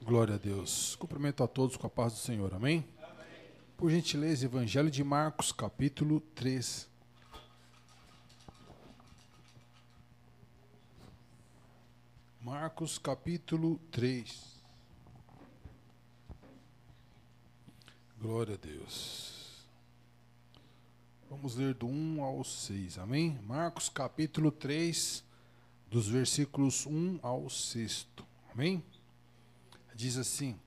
Glória a Deus. Cumprimento a todos com a paz do Senhor. Amém? Amém. Por gentileza, Evangelho de Marcos, capítulo 3. Marcos, capítulo 3. Glória a Deus. Vamos ler do 1 ao 6. Amém? Marcos, capítulo 3, dos versículos 1 ao 6. Amém? Diz assim: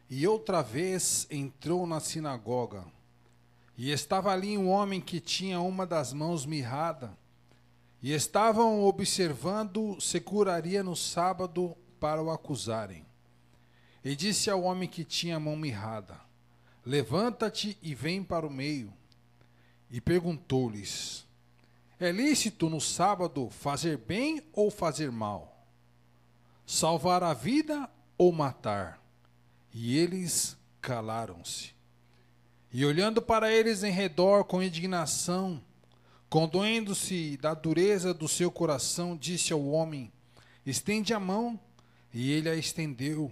E outra vez entrou na sinagoga, e estava ali um homem que tinha uma das mãos mirrada, e estavam observando se curaria no sábado para o acusarem. E disse ao homem que tinha a mão mirrada: Levanta-te e vem para o meio. E perguntou-lhes: É lícito no sábado fazer bem ou fazer mal? Salvar a vida ou matar? E eles calaram-se. E olhando para eles em redor com indignação, condoendo-se da dureza do seu coração, disse ao homem: Estende a mão. E ele a estendeu,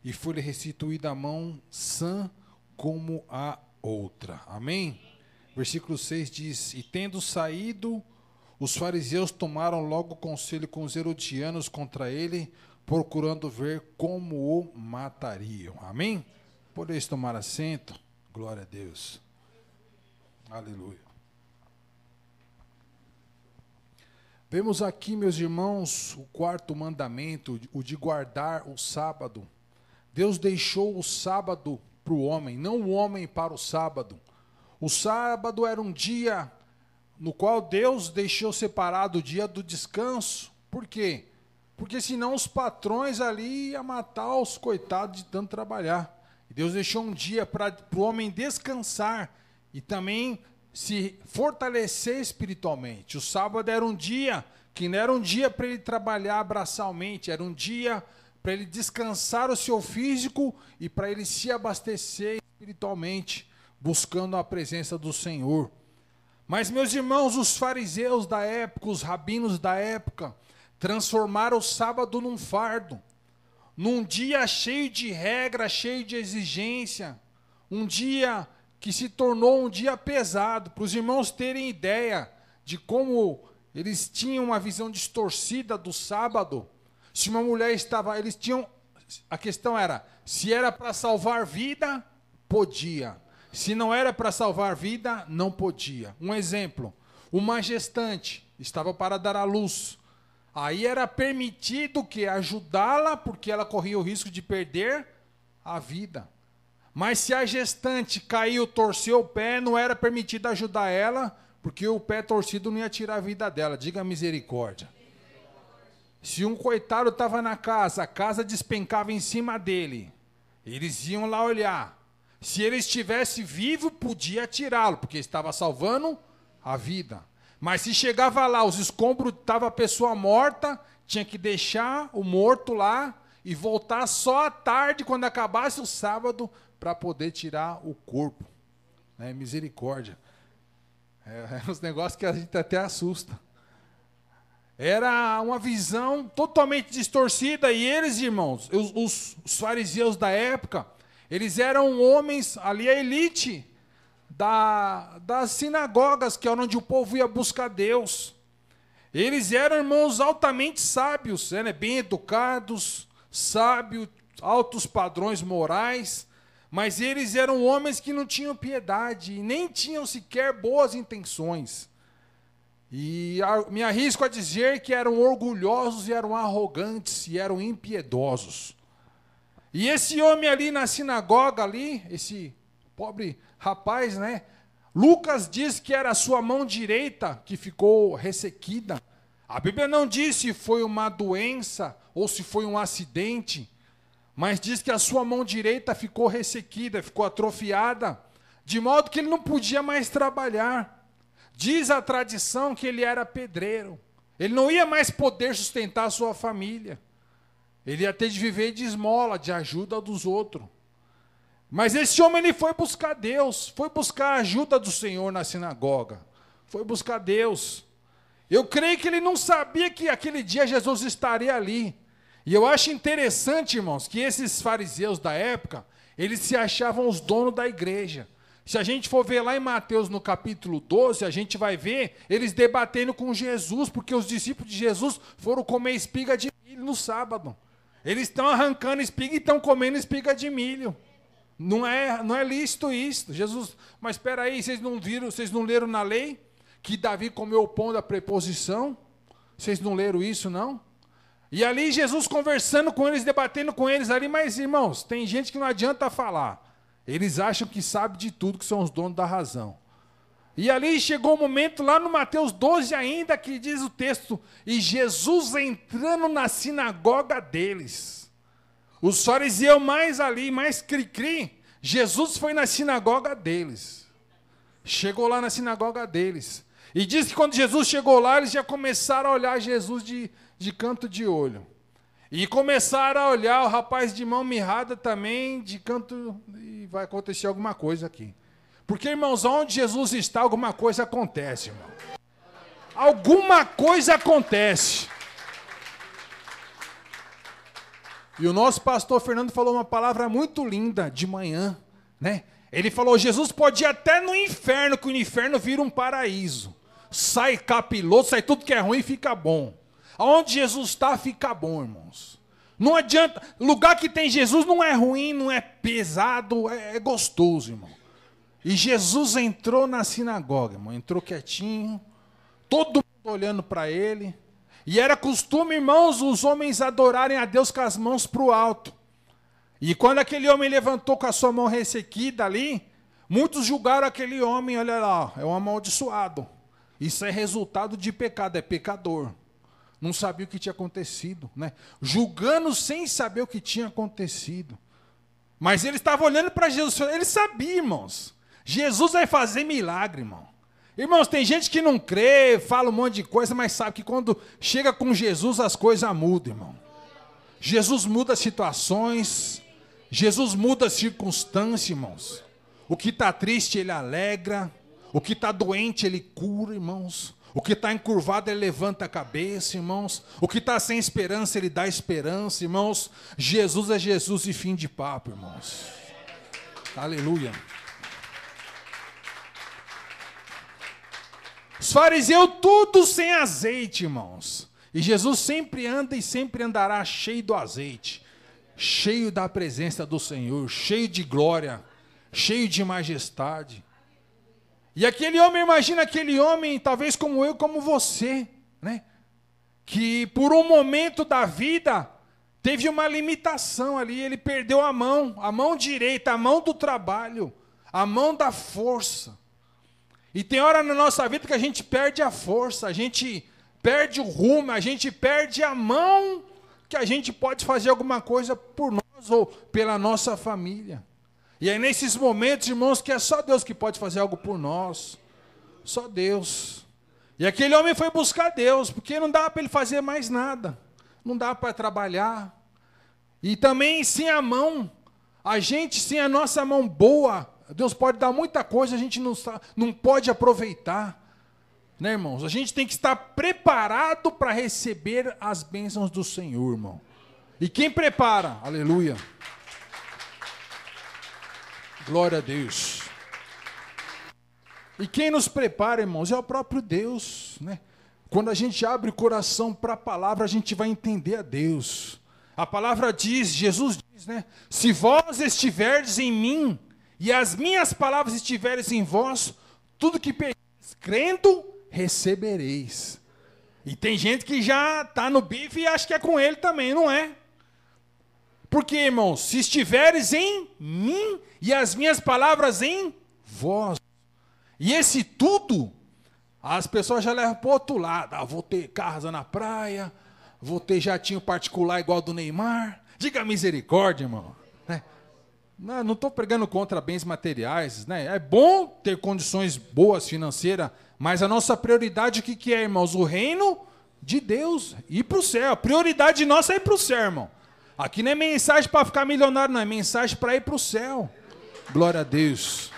e foi-lhe restituída a mão sã como a outra. Amém? Versículo 6 diz: E tendo saído, os fariseus tomaram logo conselho com os herodianos contra ele, procurando ver como o matariam. Amém? Podeis tomar assento. Glória a Deus. Aleluia. Vemos aqui, meus irmãos, o quarto mandamento, o de guardar o sábado. Deus deixou o sábado para o homem, não o homem para o sábado. O sábado era um dia no qual Deus deixou separado o dia do descanso. Por quê? Porque senão os patrões ali iam matar os coitados de tanto trabalhar. E Deus deixou um dia para o homem descansar e também se fortalecer espiritualmente. O sábado era um dia que não era um dia para ele trabalhar braçalmente, era um dia para ele descansar o seu físico e para ele se abastecer espiritualmente, buscando a presença do Senhor. Mas, meus irmãos, os fariseus da época, os rabinos da época, transformaram o sábado num fardo, num dia cheio de regra, cheio de exigência, um dia que se tornou um dia pesado. Para os irmãos terem ideia de como eles tinham uma visão distorcida do sábado, se uma mulher estava, a questão era, se era para salvar vida, podia. Se não era para salvar vida, não podia. Um exemplo, uma gestante estava para dar à luz. Aí era permitido que ajudá-la, porque ela corria o risco de perder a vida. Mas se a gestante caiu, torceu o pé, não era permitido ajudar ela, porque o pé torcido não ia tirar a vida dela. Diga misericórdia. Se um coitado estava na casa, a casa despencava em cima dele. Eles iam lá olhar. Se ele estivesse vivo, podia tirá-lo, porque estava salvando a vida. Mas se chegava lá, os escombros, estava a pessoa morta, tinha que deixar o morto lá e voltar só à tarde, quando acabasse o sábado, para poder tirar o corpo. Misericórdia. Uns negócios que a gente até assusta. Era uma visão totalmente distorcida, e eles, irmãos, os fariseus da época, eles eram homens, ali a elite das sinagogas, que era onde o povo ia buscar Deus. Eles eram irmãos altamente sábios, bem educados, sábios, altos padrões morais, mas eles eram homens que não tinham piedade, e nem tinham sequer boas intenções. E me arrisco a dizer que eram orgulhosos, e eram arrogantes, e eram impiedosos. E esse homem ali na sinagoga, ali, esse pobre rapaz, Lucas diz que era a sua mão direita que ficou ressequida. A Bíblia não diz se foi uma doença ou se foi um acidente, mas diz que a sua mão direita ficou ressequida, ficou atrofiada, de modo que ele não podia mais trabalhar. Diz a tradição que ele era pedreiro. Ele não ia mais poder sustentar a sua família. Ele ia ter de viver de esmola, de ajuda dos outros. Mas esse homem ele foi buscar Deus, foi buscar a ajuda do Senhor na sinagoga, foi buscar Deus. Eu creio que ele não sabia que aquele dia Jesus estaria ali. E eu acho interessante, irmãos, que esses fariseus da época, eles se achavam os donos da igreja. Se a gente for ver lá em Mateus, no capítulo 12, a gente vai ver eles debatendo com Jesus, porque os discípulos de Jesus foram comer espiga de milho no sábado. Eles estão arrancando espiga e estão comendo espiga de milho. Não é lícito isso. Jesus, mas espera aí, vocês não leram na lei que Davi comeu o pão da preposição? Vocês não leram isso, não? E ali Jesus conversando com eles, debatendo com eles ali, mas irmãos, tem gente que não adianta falar. Eles acham que sabe de tudo, que são os donos da razão. E ali chegou o momento, lá no Mateus 12 ainda, que diz o texto, e Jesus entrando na sinagoga deles. Os fariseus mais ali, mais cri-cri, Jesus foi na sinagoga deles. Chegou lá na sinagoga deles. E diz que quando Jesus chegou lá, eles já começaram a olhar Jesus de canto de olho. E começaram a olhar o rapaz de mão mirrada também, de canto, e vai acontecer alguma coisa aqui. Porque, irmãos, onde Jesus está, alguma coisa acontece, irmão. Alguma coisa acontece. E o nosso pastor Fernando falou uma palavra muito linda de manhã, né? Ele falou, Jesus pode ir até no inferno, que o inferno vira um paraíso. Sai capiloto, sai tudo que é ruim e fica bom. Aonde Jesus está, fica bom, irmãos. Não adianta, lugar que tem Jesus não é ruim, não é pesado, é gostoso, irmão. E Jesus entrou na sinagoga, irmão, entrou quietinho, todo mundo olhando para ele. E era costume, irmãos, os homens adorarem a Deus com as mãos para o alto. E quando aquele homem levantou com a sua mão ressequida ali, muitos julgaram aquele homem, olha lá, é um amaldiçoado. Isso é resultado de pecado, é pecador. Não sabia o que tinha acontecido, né? Julgando sem saber o que tinha acontecido. Mas ele estava olhando para Jesus, ele sabia, irmãos. Jesus vai fazer milagre, irmão. Irmãos, tem gente que não crê, fala um monte de coisa, mas sabe que quando chega com Jesus as coisas mudam, irmão. Jesus muda situações, Jesus muda circunstâncias, irmãos. O que está triste, ele alegra. O que está doente, ele cura, irmãos. O que está encurvado, ele levanta a cabeça, irmãos. O que está sem esperança, ele dá esperança, irmãos. Jesus é Jesus e fim de papo, irmãos. Aleluia. Os fariseus tudo sem azeite, irmãos. E Jesus sempre anda e sempre andará cheio do azeite. Cheio da presença do Senhor, cheio de glória, cheio de majestade. E aquele homem, imagina aquele homem, talvez como eu, como você, né? Que por um momento da vida, teve uma limitação ali, ele perdeu a mão direita, a mão do trabalho, a mão da força. E tem hora na nossa vida que a gente perde a força, a gente perde o rumo, a gente perde a mão que a gente pode fazer alguma coisa por nós ou pela nossa família. E é nesses momentos, irmãos, que é só Deus que pode fazer algo por nós. Só Deus. E aquele homem foi buscar Deus, porque não dava para ele fazer mais nada. Não dava para trabalhar. E também sem a mão, a gente sem a nossa mão boa, Deus pode dar muita coisa, a gente não pode aproveitar. Né, irmãos? A gente tem que estar preparado para receber as bênçãos do Senhor, irmão. E quem prepara? Aleluia. Glória a Deus. E quem nos prepara, irmãos, é o próprio Deus, né? Quando a gente abre o coração para a palavra, a gente vai entender a Deus. A palavra diz, Jesus diz, né? Se vós estiverdes em mim, e as minhas palavras estiverem em vós, tudo que pedis, crendo, recebereis. E tem gente que já está no bife e acha que é com ele também, não é? Porque, irmãos, se estiveres em mim e as minhas palavras em vós. E esse tudo, as pessoas já levam para o outro lado. Ah, vou ter casa na praia, vou ter jatinho particular igual do Neymar. Diga misericórdia, irmão. Né? Não estou pregando contra bens materiais. Né? É bom ter condições boas financeiras, mas a nossa prioridade o que é, irmãos? O reino de Deus. Ir para o céu. A prioridade nossa é ir para o céu, irmão. Aqui não é mensagem para ficar milionário, não. É mensagem para ir para o céu. Glória a Deus.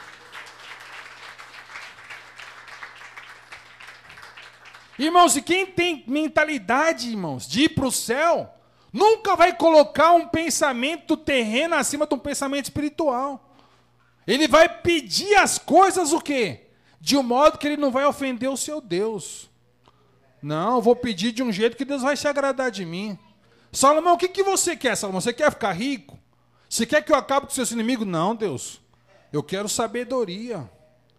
Irmãos, e quem tem mentalidade, irmãos, de ir para o céu, Nunca vai colocar um pensamento terreno acima de um pensamento espiritual. Ele vai pedir as coisas o quê? De um modo que ele não vai ofender o seu Deus. Não, eu vou pedir de um jeito que Deus vai se agradar de mim. Salomão, o que você quer, Salomão? Você quer ficar rico? Você quer que eu acabe com seus inimigos? Não, Deus. Eu quero sabedoria.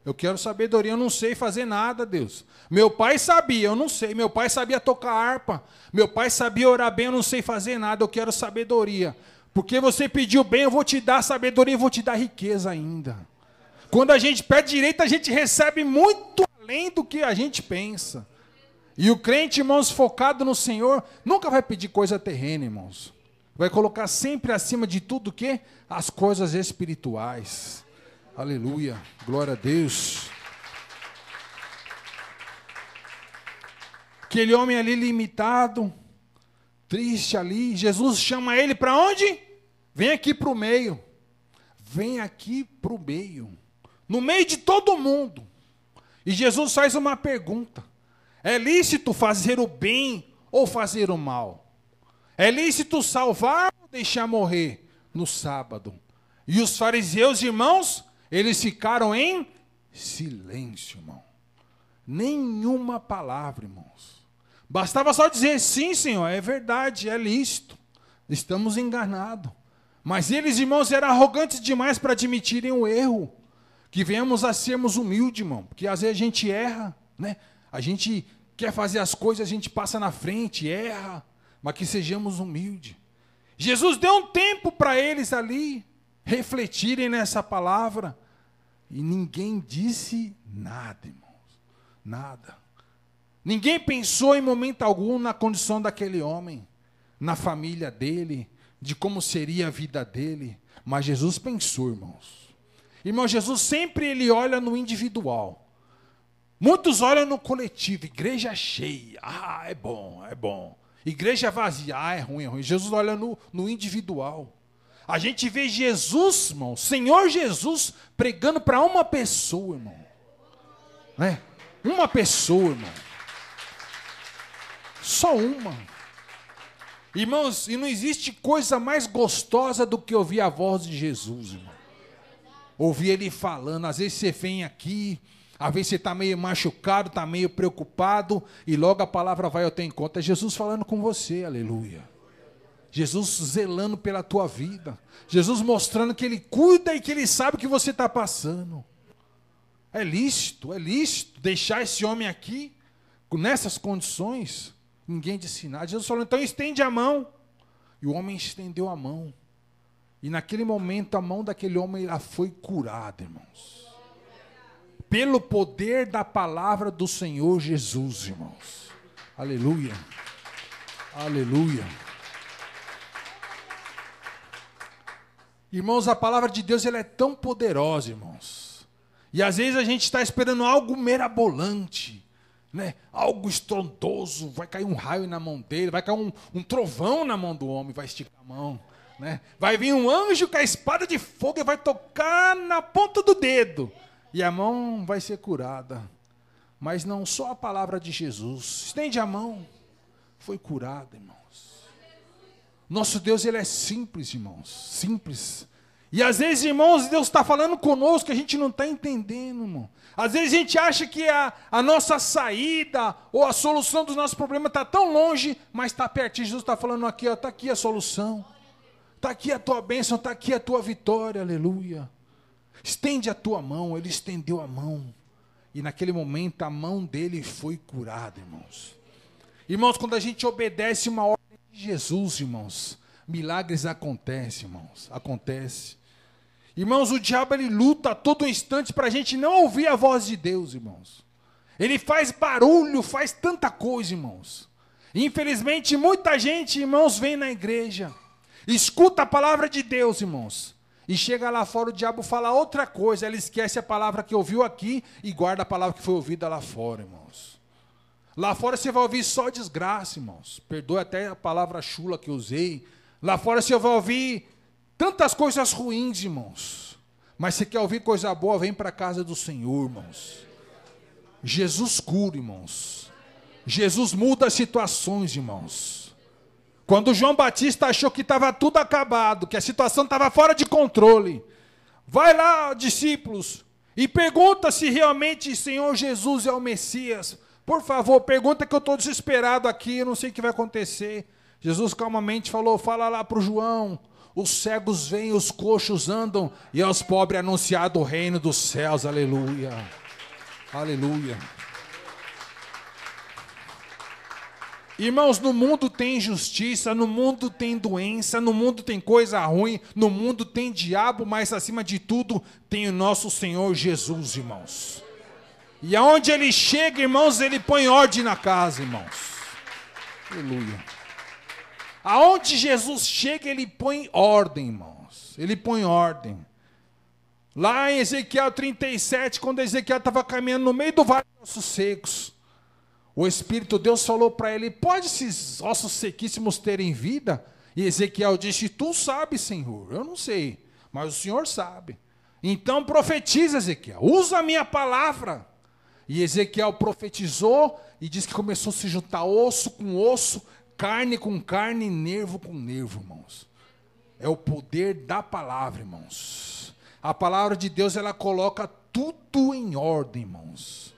Eu quero sabedoria. Eu não sei fazer nada, Deus. Meu pai sabia, eu não sei. Meu pai sabia tocar harpa. Meu pai sabia orar bem, eu não sei fazer nada. Eu quero sabedoria. Porque você pediu bem, eu vou te dar sabedoria e vou te dar riqueza ainda. Quando a gente pede direito, a gente recebe muito além do que a gente pensa. E o crente, irmãos, focado no Senhor, nunca vai pedir coisa terrena, irmãos. Vai colocar sempre acima de tudo o quê? As coisas espirituais. Aleluia. Glória a Deus. Aquele homem ali limitado, triste ali, Jesus chama ele para onde? Vem aqui para o meio. Vem aqui para o meio. No meio de todo mundo. E Jesus faz uma pergunta. É lícito fazer o bem ou fazer o mal? É lícito salvar ou deixar morrer no sábado? E os fariseus, irmãos, eles ficaram em silêncio, irmão. Nenhuma palavra, irmãos. Bastava só dizer, sim, Senhor, é verdade, é lícito. Estamos enganados. Mas eles, irmãos, eram arrogantes demais para admitirem o erro. Que venhamos a sermos humildes, irmão. Porque às vezes a gente erra, né? A gente quer fazer as coisas, a gente passa na frente, erra. Mas que sejamos humildes. Jesus deu um tempo para eles ali refletirem nessa palavra. E ninguém disse nada, irmãos. Nada. Ninguém pensou em momento algum na condição daquele homem, na família dele, de como seria a vida dele. Mas Jesus pensou, irmãos. Irmão, Jesus sempre ele olha no individual. Muitos olham no coletivo, igreja cheia, é bom, é bom. Igreja vazia, é ruim, é ruim. Jesus olha no individual. A gente vê Jesus, irmão, Senhor Jesus, pregando para uma pessoa, irmão. Né? Uma pessoa, irmão. Só uma. Irmãos, e não existe coisa mais gostosa do que ouvir a voz de Jesus, irmão. Ouvir ele falando, às vezes você vem aqui, às vezes você está meio machucado, está meio preocupado, e logo a palavra vai ao teu encontro. É Jesus falando com você, aleluia. Jesus zelando pela tua vida. Jesus mostrando que ele cuida e que ele sabe o que você está passando. É lícito deixar esse homem aqui, nessas condições. Ninguém disse nada. Jesus falou, então estende a mão. E o homem estendeu a mão. E naquele momento a mão daquele homem ela foi curada, irmãos. Pelo poder da palavra do Senhor Jesus, irmãos. Aleluia. Aleluia. Irmãos, a palavra de Deus ela é tão poderosa, irmãos. E às vezes a gente está esperando algo mirabolante, né? Algo estrondoso. Vai cair um raio na mão dele, vai cair um trovão na mão do homem, vai esticar a mão. Né? Vai vir um anjo com a espada de fogo e vai tocar na ponta do dedo. E a mão vai ser curada. Mas não só a palavra de Jesus. Estende a mão. Foi curada, irmãos. Nosso Deus, ele é simples, irmãos. Simples. E às vezes, irmãos, Deus está falando conosco, a gente não está entendendo, irmão. Às vezes a gente acha que a nossa saída ou a solução dos nossos problemas está tão longe, mas está pertinho. Jesus está falando aqui, está aqui a solução. Está aqui a tua bênção, está aqui a tua vitória, aleluia. Estende a tua mão, ele estendeu a mão. E naquele momento a mão dele foi curada, irmãos. Irmãos, quando a gente obedece uma ordem de Jesus, irmãos, milagres acontecem, irmãos, acontece. Irmãos, o diabo ele luta a todo instante para a gente não ouvir a voz de Deus, irmãos. Ele faz barulho, faz tanta coisa, irmãos. Infelizmente, muita gente, irmãos, vem na igreja, escuta a palavra de Deus, irmãos, e chega lá fora, o diabo fala outra coisa, ela esquece a palavra que ouviu aqui e guarda a palavra que foi ouvida lá fora, irmãos. Lá fora você vai ouvir só desgraça, irmãos. Perdoe até a palavra chula que eu usei. Lá fora você vai ouvir tantas coisas ruins, irmãos. Mas se quer ouvir coisa boa, vem para a casa do Senhor, irmãos. Jesus cura, irmãos. Jesus muda as situações, irmãos. Quando João Batista achou que estava tudo acabado, que a situação estava fora de controle, vai lá, discípulos, e pergunta se realmente Senhor Jesus é o Messias. Por favor, pergunta que eu estou desesperado aqui, eu não sei o que vai acontecer. Jesus calmamente falou, fala lá para o João, os cegos vêm, os coxos andam, e aos pobres é anunciado o reino dos céus, aleluia, aleluia. Irmãos, no mundo tem injustiça, no mundo tem doença, no mundo tem coisa ruim, no mundo tem diabo, mas acima de tudo tem o nosso Senhor Jesus, irmãos. E aonde Ele chega, irmãos, Ele põe ordem na casa, irmãos. Aleluia. Aonde Jesus chega, Ele põe ordem, irmãos. Ele põe ordem. Lá em Ezequiel 37, quando Ezequiel estava caminhando no meio do vale de ossos secos, o Espírito de Deus falou para ele, pode esses ossos sequíssimos terem vida? E Ezequiel disse, tu sabes, Senhor, eu não sei, mas o Senhor sabe. Então profetiza, Ezequiel, usa a minha palavra. E Ezequiel profetizou e diz que começou a se juntar osso com osso, carne com carne, nervo com nervo, irmãos. É o poder da palavra, irmãos. A palavra de Deus, ela coloca tudo em ordem, irmãos.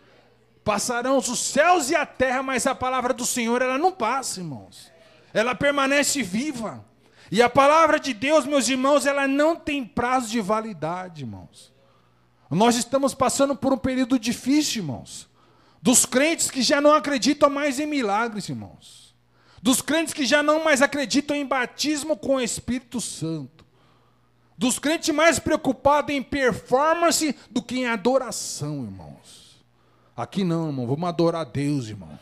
Passarão os céus e a terra, mas a palavra do Senhor, ela não passa, irmãos. Ela permanece viva. E a palavra de Deus, meus irmãos, ela não tem prazo de validade, irmãos. Nós estamos passando por um período difícil, irmãos. Dos crentes que já não acreditam mais em milagres, irmãos. Dos crentes que já não mais acreditam em batismo com o Espírito Santo. Dos crentes mais preocupados em performance do que em adoração, irmãos. Aqui não, irmão, vamos adorar a Deus, irmão.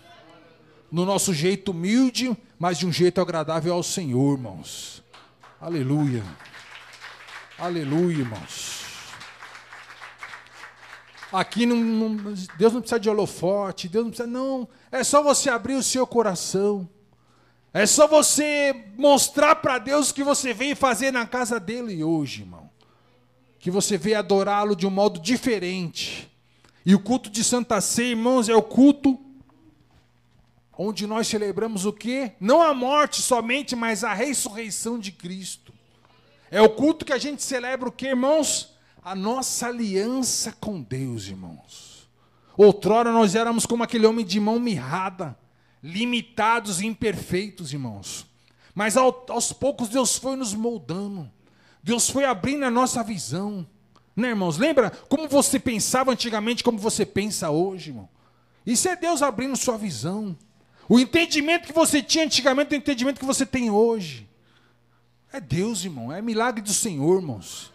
No nosso jeito humilde, mas de um jeito agradável ao Senhor, irmãos. Aleluia. Aleluia, irmãos. Aqui Deus não precisa de holofote, Deus não precisa, não. É só você abrir o seu coração. É só você mostrar para Deus o que você veio fazer na casa dele hoje, irmão. Que você veio adorá-lo de um modo diferente. E o culto de Santa Ceia, irmãos, é o culto onde nós celebramos o quê? Não a morte somente, mas a ressurreição de Cristo. É o culto que a gente celebra o quê, irmãos? A nossa aliança com Deus, irmãos. Outrora nós éramos como aquele homem de mão mirrada, limitados e imperfeitos, irmãos. Mas aos poucos Deus foi nos moldando. Deus foi abrindo a nossa visão. Né, irmãos? Lembra como você pensava antigamente, como você pensa hoje, irmão? Isso é Deus abrindo sua visão. O entendimento que você tinha antigamente é o entendimento que você tem hoje. É Deus, irmão. É milagre do Senhor, irmãos.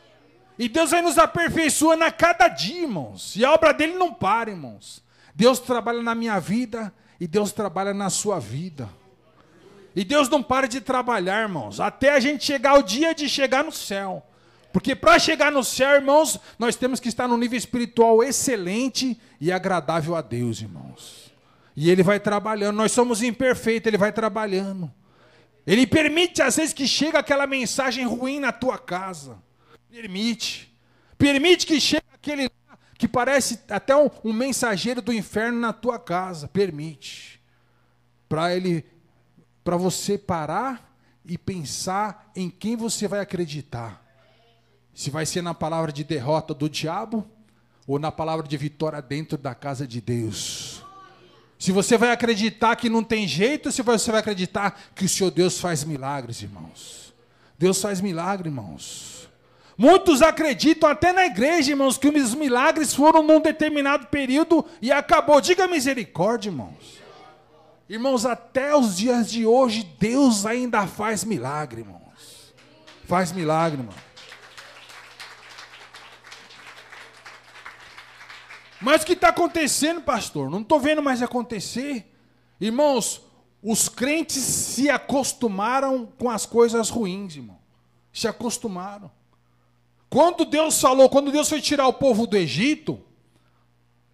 E Deus vai nos aperfeiçoando a cada dia, irmãos. E a obra dele não para, irmãos. Deus trabalha na minha vida e Deus trabalha na sua vida. E Deus não para de trabalhar, irmãos, até a gente chegar ao dia de chegar no céu. Porque para chegar no céu, irmãos, nós temos que estar num nível espiritual excelente e agradável a Deus, irmãos. E Ele vai trabalhando. Nós somos imperfeitos, Ele vai trabalhando. Ele permite, às vezes, que chegue aquela mensagem ruim na tua casa. Permite. Permite que chegue aquele lá que parece até um mensageiro do inferno na tua casa. Permite. Para você parar e pensar em quem você vai acreditar. Se vai ser na palavra de derrota do diabo ou na palavra de vitória dentro da casa de Deus. Se você vai acreditar que não tem jeito, ou se você vai acreditar que o seu Deus faz milagres, irmãos. Deus faz milagre, irmãos. Muitos acreditam até na igreja, irmãos, que os milagres foram num determinado período e acabou. Diga misericórdia, irmãos. Irmãos, até os dias de hoje, Deus ainda faz milagre, irmãos. Faz milagre, irmão. Mas o que está acontecendo, pastor? Não estou vendo mais acontecer. Irmãos, os crentes se acostumaram com as coisas ruins, irmão. Se acostumaram. Quando Deus foi tirar o povo do Egito,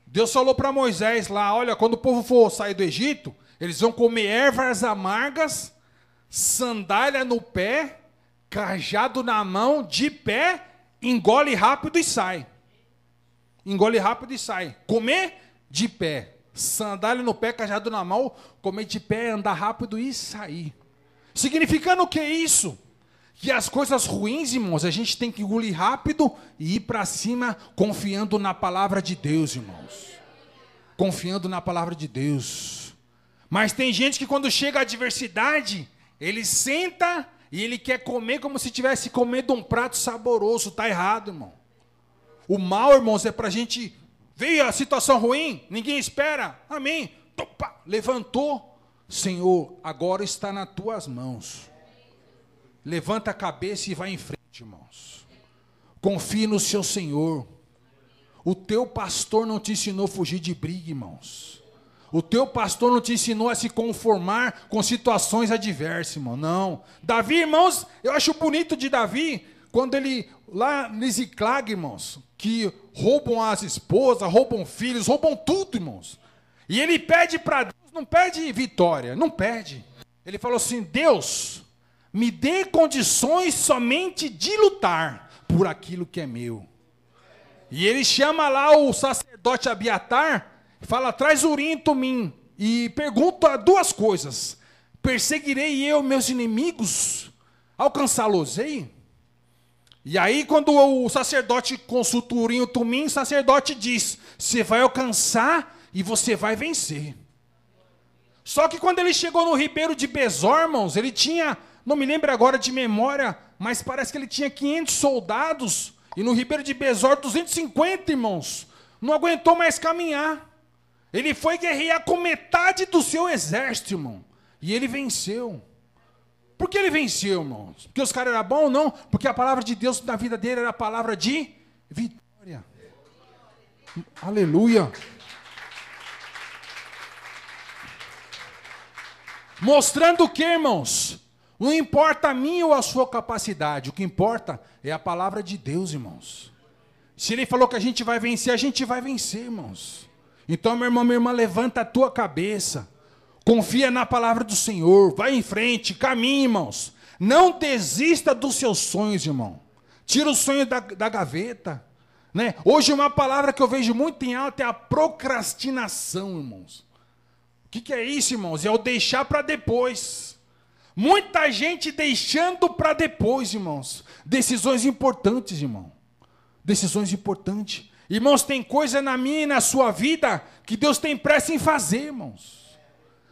Deus falou para Moisés lá, olha, quando o povo for sair do Egito, eles vão comer ervas amargas, sandália no pé, cajado na mão, de pé, engole rápido e sai. Engole rápido e sai. Comer de pé. Sandália no pé, cajado na mão, comer de pé, andar rápido e sair. Significando o que é isso? Que as coisas ruins, irmãos, a gente tem que engolir rápido e ir para cima confiando na palavra de Deus, irmãos. Confiando na palavra de Deus. Mas tem gente que quando chega a adversidade, ele senta e ele quer comer como se estivesse comendo um prato saboroso. Está errado, irmão. O mal, irmãos, é para a gente... Veio a situação ruim, ninguém espera. Amém. Opa, levantou. Senhor, agora está nas tuas mãos. Levanta a cabeça e vai em frente, irmãos. Confie no seu Senhor. O teu pastor não te ensinou a fugir de briga, irmãos. O teu pastor não te ensinou a se conformar com situações adversas, irmão. Não. Davi, irmãos, eu acho bonito de Davi, quando ele, lá em Ziclag, irmãos, que roubam as esposas, roubam filhos, roubam tudo, irmãos. E ele pede para Deus, não pede vitória, não pede. Ele falou assim, Deus, me dê condições somente de lutar por aquilo que é meu. E ele chama lá o sacerdote Abiatar, fala, traz Urim e Tumim, e pergunta duas coisas. Perseguirei eu meus inimigos? Alcançá-los-ei? E aí quando o sacerdote consulta o Urim e o Tumim, o sacerdote diz, você vai alcançar e você vai vencer. Só que quando ele chegou no ribeiro de Besor, irmãos, ele tinha, não me lembro agora de memória, mas parece que ele tinha 500 soldados, e no ribeiro de Besor 250, irmãos, não aguentou mais caminhar. Ele foi guerrear com metade do seu exército, irmão, e ele venceu. Por que ele venceu, irmãos? Porque os caras eram bons? Não, porque a palavra de Deus na vida dele era a palavra de vitória. Aleluia. Mostrando o que, irmãos? Não importa a minha ou a sua capacidade, o que importa é a palavra de Deus, irmãos. Se ele falou que a gente vai vencer, irmãos. Então, meu irmão, minha irmã, levanta a tua cabeça. Confia na palavra do Senhor, vai em frente, caminhe, irmãos. Não desista dos seus sonhos, irmão. Tira o sonho da gaveta. Né? Hoje uma palavra que eu vejo muito em alta é a procrastinação, irmãos. O que é isso, irmãos? É o deixar para depois. Muita gente deixando para depois, irmãos. Decisões importantes, irmão. Decisões importantes. Irmãos, tem coisa na minha e na sua vida que Deus tem pressa em fazer, irmãos.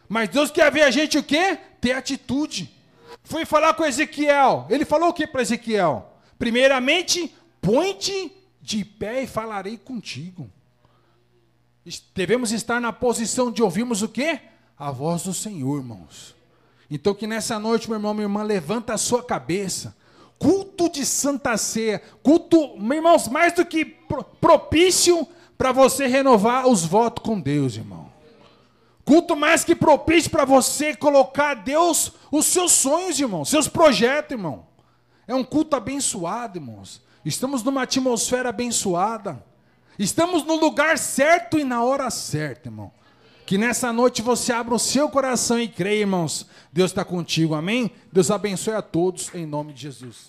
Mas Deus quer ver a gente o quê? Ter atitude. Fui falar com Ezequiel. Ele falou o que para Ezequiel? Primeiramente, põe-te de pé e falarei contigo. Devemos estar na posição de ouvirmos o quê? A voz do Senhor, irmãos. Então que nessa noite, meu irmão, minha irmã, levanta a sua cabeça. Culto de Santa Ceia. Culto, meus irmãos, mais do que propício para você renovar os votos com Deus, irmão. Culto mais que propício para você colocar a Deus os seus sonhos, irmão. Seus projetos, irmão. É um culto abençoado, irmãos. Estamos numa atmosfera abençoada. Estamos no lugar certo e na hora certa, irmão. Que nessa noite você abra o seu coração e creia, irmãos. Deus está contigo, amém? Deus abençoe a todos, em nome de Jesus.